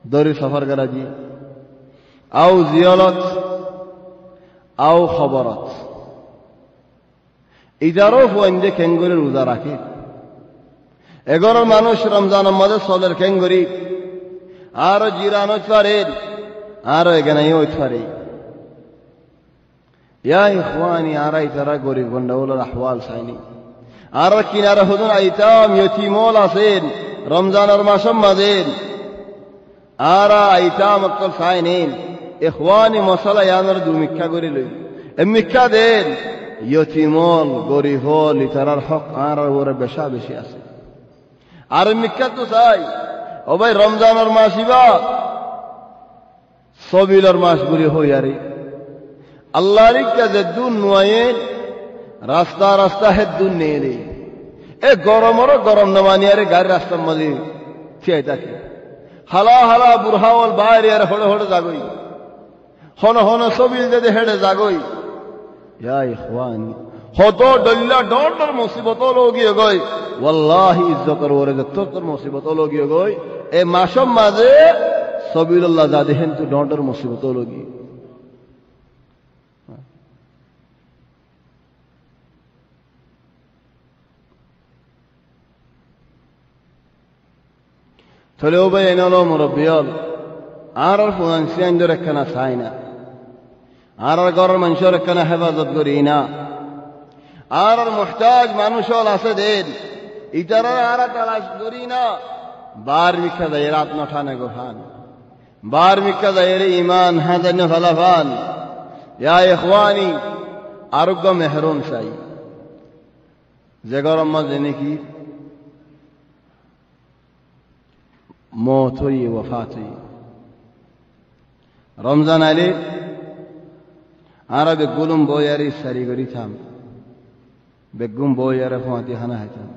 দরি সফর গরাজি আও জিয়ালত আও খবরত ইজারও ফুয়াইন্দে কেঙ্গুরি রোজা রাখে এগোর মানুষ রমজানের মধ্যে সলের কেঙ্গুরি আরো জিরানো পারেন আরো এখানেই ওই পারে ইয়া ইখওয়ানি আর আইতারা গরিব গন্ডাউলের আহওয়াল চাইনি আর কিনারে হুজুর আইতাম ইয়তিমল আছেন রমজানের মাসের মাঝে আর আইতাম অকল চাইনেন ইখওয়ানি মশলা ইয়ানোর দুমিক্ষা করে লই এমিক্ষা দেন ইয়তিমল গরিব হল ইতারার হক আর ওরে বেশা বেশি আছে আর মিক্ষা তো চাই ও ভাই রমজানের মাস ইবা সবিলের মাস গুলি হই আরে আল্লাহর কাছে দুন নয়েন রাস্তা রাস্তা হেদুন নেই রে এ গরমেরও গরম নামানি আরে গাড়ি রাস্তার মাঝে থিয়াই থাকে হালা হালা বুড়হাওয়াল বাইরে আর হড়ে হড়ে জাগই হন হন সবিল দে হেডে জাগই ইয়া ইখওয়ানি হত ডল্লা ডর মুসিবত লগিয়ে গই ওয়াল্লাহি ইজ্জতর ওরে তোর মুসিবত লগিয়ে গই এ মাসম মাঝে সবিলুল্লাহ জাদে হেন তু ডর মুসিবত লগি তাহলে ও ভাই এনে হলো মুরব্বিয়ল আর ফুয়ানসিয়ান ধরে একখানা চাই না আর ঘরের মানুষের একখানা হেফাজত করি না আর মুহতাজ মানুষ আছে দেন ইতারা আর তালাশ করি না বার মিক্ষা যায় রাত নঠানে গোফান বার মিক্ষা যায় ইমান হাজান ফালাফান ইয়া ইখওয়ানি আরোগ্য মেহরুম চাই যে গরম মাঝে নাকি মৌত হই ওফাত হই রমজান আলে আর বেগুলুম বইয়ারি সারি করি থাম বেগুম বইয়ারে ফাঁতি হানা হাইতাম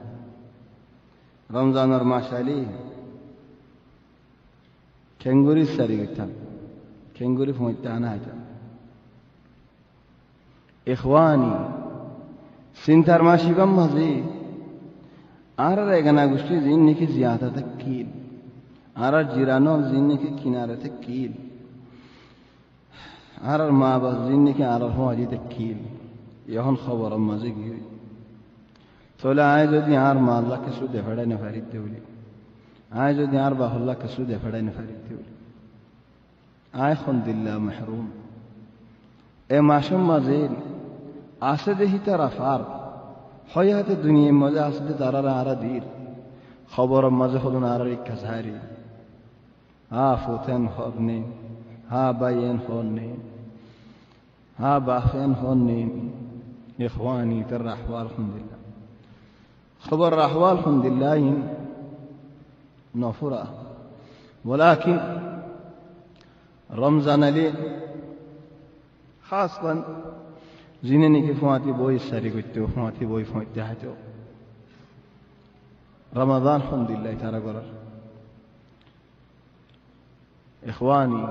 রমজানের মাস আলি খেঙ্গুরি সারি করতাম খেঙ্গুরি ফাঁতি হানা হাইতাম ইখওয়ানি চিন্তার মাসিবাম মাঝে আর এগানা গোষ্ঠী জিন নাকি জিয়াদাতে কিল আর জিরানো জিন নাকি কিনারাতে কিল আর মা বাস জিন নাকি আর হাজিতে কিল এখন খবর মাঝে গিয়ে তাহলে আয় যদি আর মা আল্লাহকে সুদে ফেড়াই না ফারিতে বলি আয় যদি আর বাহুল্লাহকে সুদে ফেড়াই না ফারিতে বলি আয় খন দিল্লা মেহরুম এ মাসের মাঝে আসে দেখি তারা ফার হয় হাতে দুনিয়ার মাঝে আসতে তারা আরা দির খবর মাঝে হল না আর ইচ্ছা ঝাড়ি হা ফুতেন হর নেই হা বাইয়েন হর নেই হা বাফেন হর নেই ইখওয়ানি তার আহওয়াল আলহামদুলিল্লাহ خبر أحوال الحمد لله نفرة ولكن رمضان لي خاصة زينني كفواتي بوي ساري قلت وفواتي بوي فواتي حتو رمضان الحمد لله ترى قرر إخواني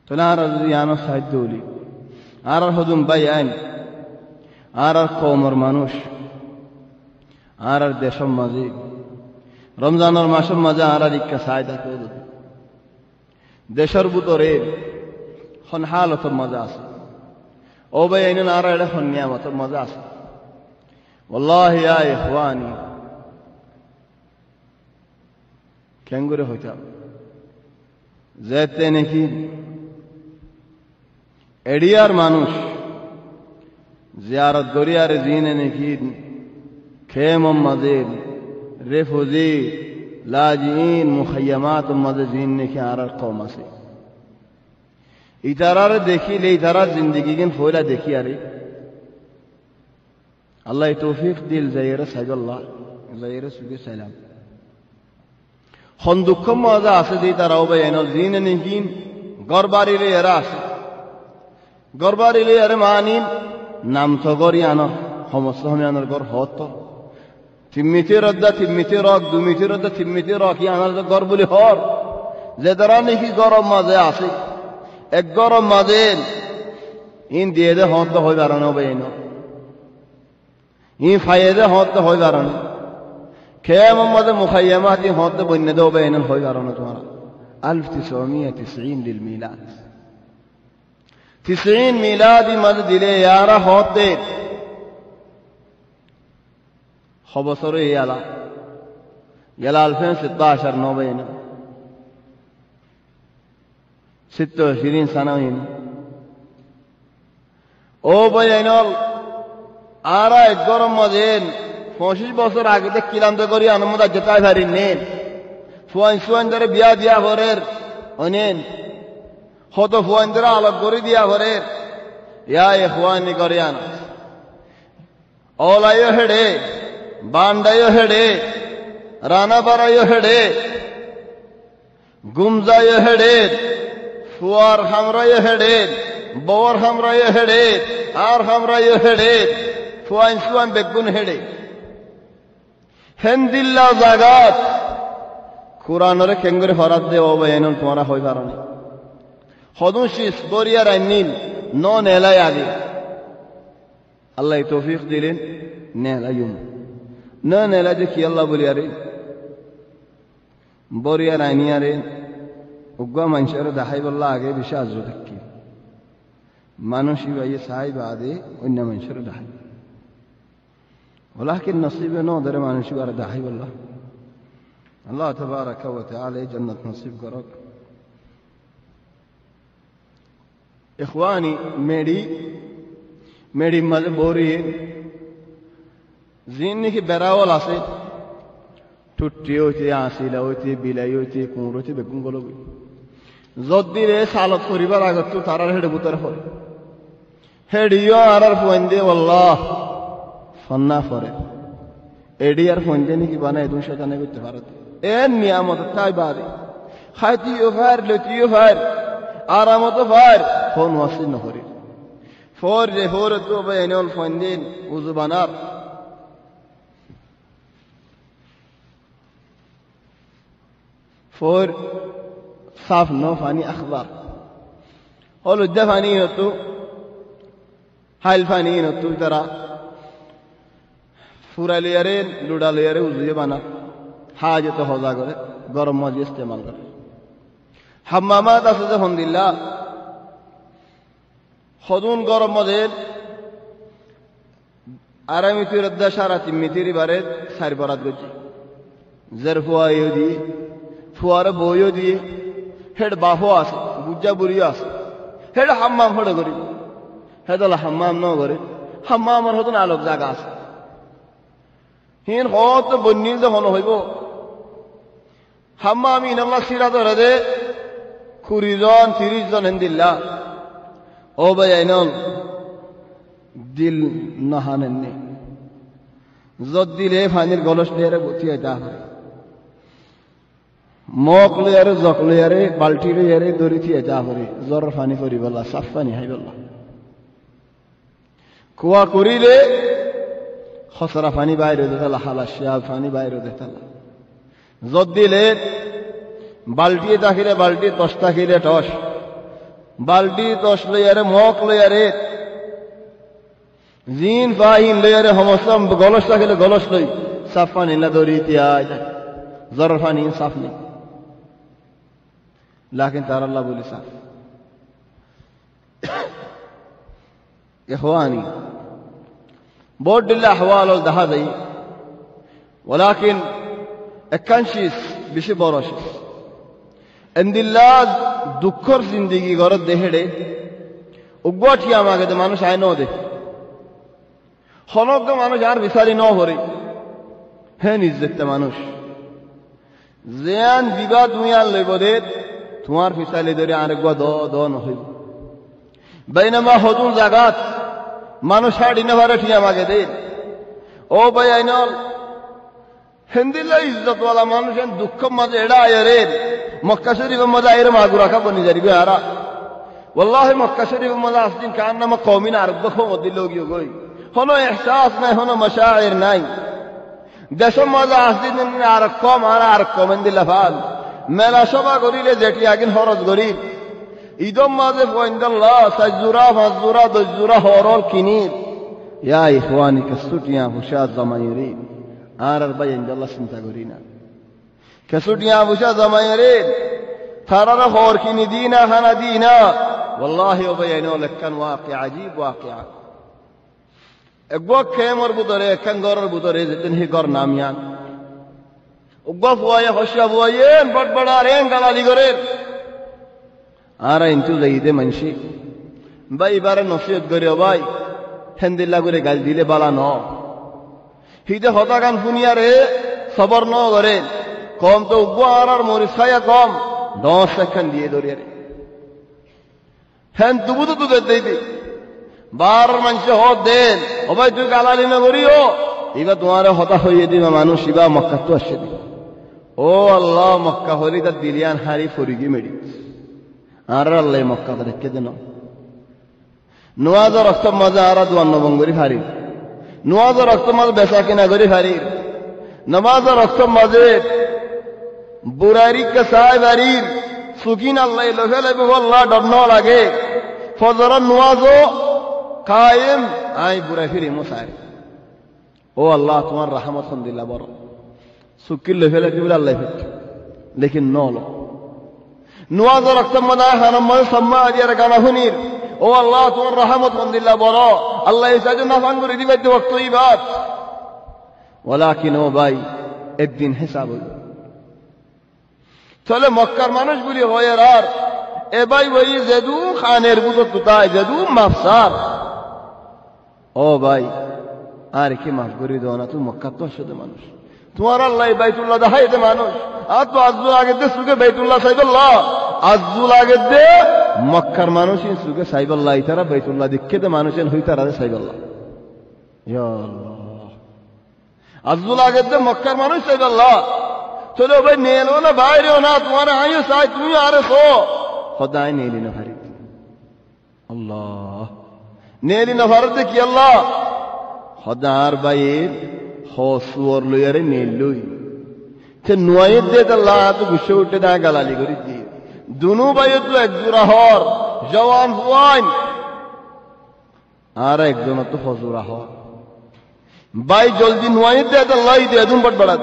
تنار الزيانة سعد دولي أرى الهدوم بيان আর কওমের মানুষ আর দেশের মাঝে রমজানের মাসের মাঝে আর ইচ্ছা চাই থাকে দেশের ভিতরে হন হালতের মজা আছে ও ভাই আইন আর এটা হন নিয়ামতের মজা আছে ওয়াল্লাহি ইয়া ইখওয়ানি কেন করে হইতাম যেতে নাকি এডিয়ার মানুষ জিয়ারত গরিয়ার জিনে নাকি খেম মাঝে রেফুজি লাজিন মুখাইয়ামাত মাঝে জিন নাকি আর কম আছে ইতারার দেখিলে ইতারার জিন্দগি কিন ফয়লা দেখি আরে আল্লাহ তৌফিক দিল যাইরা সাইবাল্লাহ যাইরা সুগে সালাম হন দুঃখ মজা আছে যে তারাও ভাই এনো জিনে নাকি গরবারিলে এরা আছে গরবারিলে আরে মানিম নাম তো গরি আনো সমস্ত আনার গর হত তিমিতি রদ্দা তিমিতি রক দুমিতি রদ্দা তিমিতি রক আনার গর বলি হর যে দ্বারা নাকি গরম মাঝে আছে এক গরম মাঝে ইন দিয়ে দে হত হই বাড়ানো বেন ই ফাইদে হত হই বাড়ানো محمد مخیمات ہوتے بننے دو بین الخوی کارونه تمہارا 1990 للمیلاد 90 میلادی مد দিলে ইয়ারা হতে খবসরে ইয়ালা ইয়ালা 2016 نوبين 26 سنوين ও বয়াইনল আরা গরম মদিন 25 বছর আগে দেখিলাম তো করি আনন্দ যেতাই পারি নেন ফুয়ান ধরে বিয়া দিয়া ঘরের অনেন কত ফুয়ান ধরে আলোক করে দিয়া ঘরের ইয়া ইখওয়ানি করিয়ান ওলাইও হেডে বান্ডাইও হেডে রানা বারাইও হেডে গুমজাইও হেডে ফুয়ার খামরাইও হেডে বওয়ার খামরাইও হেডে আর খামরাইও হেডে ফুয়ান বেগুন হেডে হেন্দিল্লা জাগাত কুরআনরে কেঙ্গরে ফরাত দে ও বয়ানন তোমারা হই কারণে হদুশিস বরিয়ার আইনিন নো নেলাই আগে আল্লাহ তৌফিক দিলেন নেলায়ুম না নেলা যে কি আল্লাহ বলিয়ারে বরিয়ার আইনিয়ারে উগ্গা মানুষের দেখাই বললা আগে বেশি আজ দেখি মানুষই ভাইয়ে সাহাই বাদে অন্য মানুষের দেখাই ولكن نصيبه نودر মানুষই আর দেখাই বললা আল্লাহ تبارك وتعالى جنة نصيب করক इखवानी मेरी मजबूरी जिंदगी की बेरावल आसे टुट्टी होती आसिला होती बिलाई होती कुंड होती बेकुन गलो जद्दी रे सालत परिवार आगत तो तारार हेड बुतर फरे हेडियो आरार फोंदे वल्लाह फन्ना फरे एडियार फोंदे नी की बाना एदुन शैताने करते भारत ए नियामत ताई बारे खाती फार लती फार आरामत फार ফোন ওয়াসি নহরি ফোর রে ফোর তো বেনল ফন্দিন উজবানার ফোর সাফ নো ফানি আখবার হল দফানি হতো হাইল ফানি হতো তারা ফুরালিয়ারে লুডালিয়ারে উজুয়ে বানা হাজত হজা করে গরম মজি ইস্তেমাল করে হাম্মামাত আছে যখন দিল্লা خدون গরম মদের আরামি তিরদ্দা সারা তিমিতিরি বারে সারি বরাত গজি জরফুয়ায়ো দি ফুয়ারে বয়ো দি হেড বাফো আছে বুজ্জা বুড়িও আছে হেড হাম্মাম হড় করি হেদল হাম্মাম ন করে হাম্মামর হতন আলোক জায়গা আছে হিন হত বন্নিল যখন হইব হাম্মাম ইনাল্লাহ সিরা ধরে দে 20 জন 30 জন হিন্দিল্লাহ ও বয়াইনল দিল নহানেননি যদ দিলে ফানির গলস লিয়ারে বতিয়া দা হয় মক লিয়ারে জক লিয়ারে বালটি লিয়ারে দড়ি থিয়া যা হরে জ্বর ফানি করি বলা সাফ ফানি হাই বলা কুয়া করিলে খসরা ফানি বাইরে দেতালা হালাশিয়া ফানি বাইরে দেতালা যদ দিলে বালটি তাকিলে বালটি টস তাকিলে টস বালটি টস লইয়ারে মক লইয়ারে জিন ফাহিন লইয়ারে সমস্ত গলস থাকিলে গলস লই সাফ পানি না দড়ি দিয়া জ্বর পানি সাফ নেই লাকিন তার আল্লাহ বলি সাফ ইখওয়ানি বহুত দিল্লা আহওয়াল দেখা যায় ولكن একাংশিস বেশি বড় শেষ এন্দিল্লা দুঃখর জিন্দিগি ঘরত দেহেড়ে উগ্গটি আমাকে মানুষ আয় ন দেখে হনক মানুষ আর বিচারি ন হরে হে নিজেতে মানুষ যেন বিবাদ দুনিয়ার লইব দে তোমার ফিসালি ধরে আরেকবার দ নহইব বাইনামা হদুন জাগাত মানুষ হাড়ি নেভারে ঠিক আমাকে দে ও ভাই আইনল হিন্দিল্লা ইজ্জতওয়ালা মানুষ দুঃখ মাঝে এড়া আয়রে মক্কা শরীফের মধ্যে আইরে মাগুরা খাবো নিজারিবে আরা والله মক্কা শরীফের মধ্যে আসদিন কার নামে কওমিন আরব খো মদি লগিও গই হনো ইহসাস নাই হনো মশায়ের নাই দেশের মধ্যে আসদিন আর কম আর কমেন দিলা ফাল মেলা সভা করিলে যেটি আগিন খরচ করি ঈদম মাঝে পয়েন্দাল্লাহ সাজুরা ফাজুরা দজুরা হরর কিনি ইয়া ইখওয়ানি কসুটিয়া হুশাদ জামাইরি আর ভাই ইনশাআল্লাহ চিন্তা করি না কেসুটিয়া বুঝা জমাইরে তারারা হর কিনি দিনা খানা দিনা والله وبينو لكن واقع عجيب واقع اگو کیمر بدره کنگور بدره زدن هی گور نامیان اگو فوای خوشا فوایین بڑ بڑارین گلالی گره آرا انتو زیده منشی بائی بار نصیحت گریو بائی هندلا گره گل دیله بالا نو هیده خدا کن فنیا ره صبر نو گره کام تو اگو آرار موری سایا کام 10 সেকেন্ড দিয়ে ধরে রে হ্যাঁ তুবু তো দেই দি বার মানুষ হত দেন ও ভাই তুই গালালি না করিও ইবা তোমারে হতা হইয়ে দিবা মানুষ ইবা মক্কা তো আসে দি ও আল্লাহ মক্কা হরি তা দিলিয়ান হারি ফরিগি মেডি আর আল্লাহ মক্কা রেখে দেন নওয়াজ রক্ত মজা আর দোয়ান বঙ্গরি হারি নওয়াজ রক্ত মজা বেচা কিনা করি হারি নামাজ রক্ত মজে বুরারি কা সাহেব হারির সুকিন আল্লাহ লোহে লেবে আল্লাহ ডর ন লাগে ফজর নওয়াজও কায়েম আই বুরা ফিরি মুসাই ও আল্লাহ তোমার রহমত দিলা বড় সুকিল লোহে লেবে আল্লাহ ফিট লেকিন নলো নওয়াজ রক্ত মজা হারাম সম্মা আজিয়ার গানা হুনির ও আল্লাহ তোমার রহমত দিলা বড় আল্লাহ ইসাজে না ফাঙ্গুরি দিবে তো ওয়াক্ত ইবাদ ওয়ালাকিন ও ভাই একদিন হিসাব চলে মক্কার মানুষগুলি হয় আর এ ভাই ওই যেদু খানের বুঝত তাই যেদু মাফসার ও ভাই আর কি মাফ করে দাও না তুই মক্কার তো শুধু মানুষ তোমার আল্লাহ বাইতুল্লাহ দেখাইতে মানুষ আর তো আজুল আগে দে সুখে বাইতুল্লাহ সাইবুল্লাহ আজুল আগে দে মক্কার মানুষই সুখে সাইবুল্লাহ তারা বাইতুল্লাহ দিক্ষেতে মানুষের হইতারা সাইবুল্লাহ ইয়া আল্লাহ আজুল আগে দে মক্কার মানুষ সাইবুল্লাহ চলো ভাই নেলো না বাইরেও না তোমার আয়ু চাই তুমি আরে সো খোদাই নেলি না ভারি আল্লাহ নেলি না ভারতে কি আল্লাহ খোদার বাইর হসুর লইয়ারে নেলুই তে নুয়াইত দে আল্লাহ তো গুছে উঠে দা গালালি করি দি দুনু বাইর তো এক জোড়া হর জওয়ান হুয়াইন আর একজন তো হজুরা হর ভাই জলদি নুয়াইত দে আল্লাহ দে দুম বড় বড়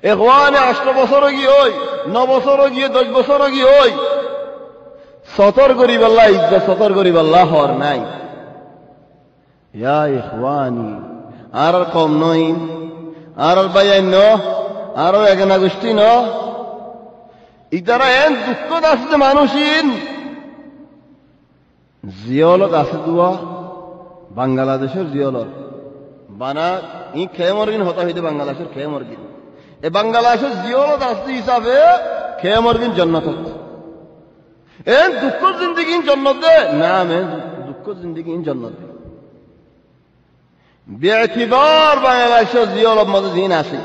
এখওয়ানে 8 বছর গিয়ে হই 9 বছর গিয়ে 10 বছর গিয়ে হই সতর গরিব আল্লাহ ইজ্জত সতর গরিব আল্লাহ হর নাই ইয়া ইখওয়ানি আর কম নই আর ভাই ন আর একনা গোষ্ঠী ন ইতারা এন দুঃখ আছে মানুষিন জিয়লত আছে দুয়া বাংলাদেশের জিয়লত বানা ই খেমরগিন হতা হইতে বাংলাদেশের খেমরগিন এ বাংলাদেশের জিয়লত আসতে হিসাবে খেমরগিন জান্নাত এন দুঃখ জিন্দেগিন জান্নাত দে না মে দুঃখ জিন্দেগিন জান্নাত দে বেআতিবার বাংলাদেশের জিয়লত মধ্যে দিন আছে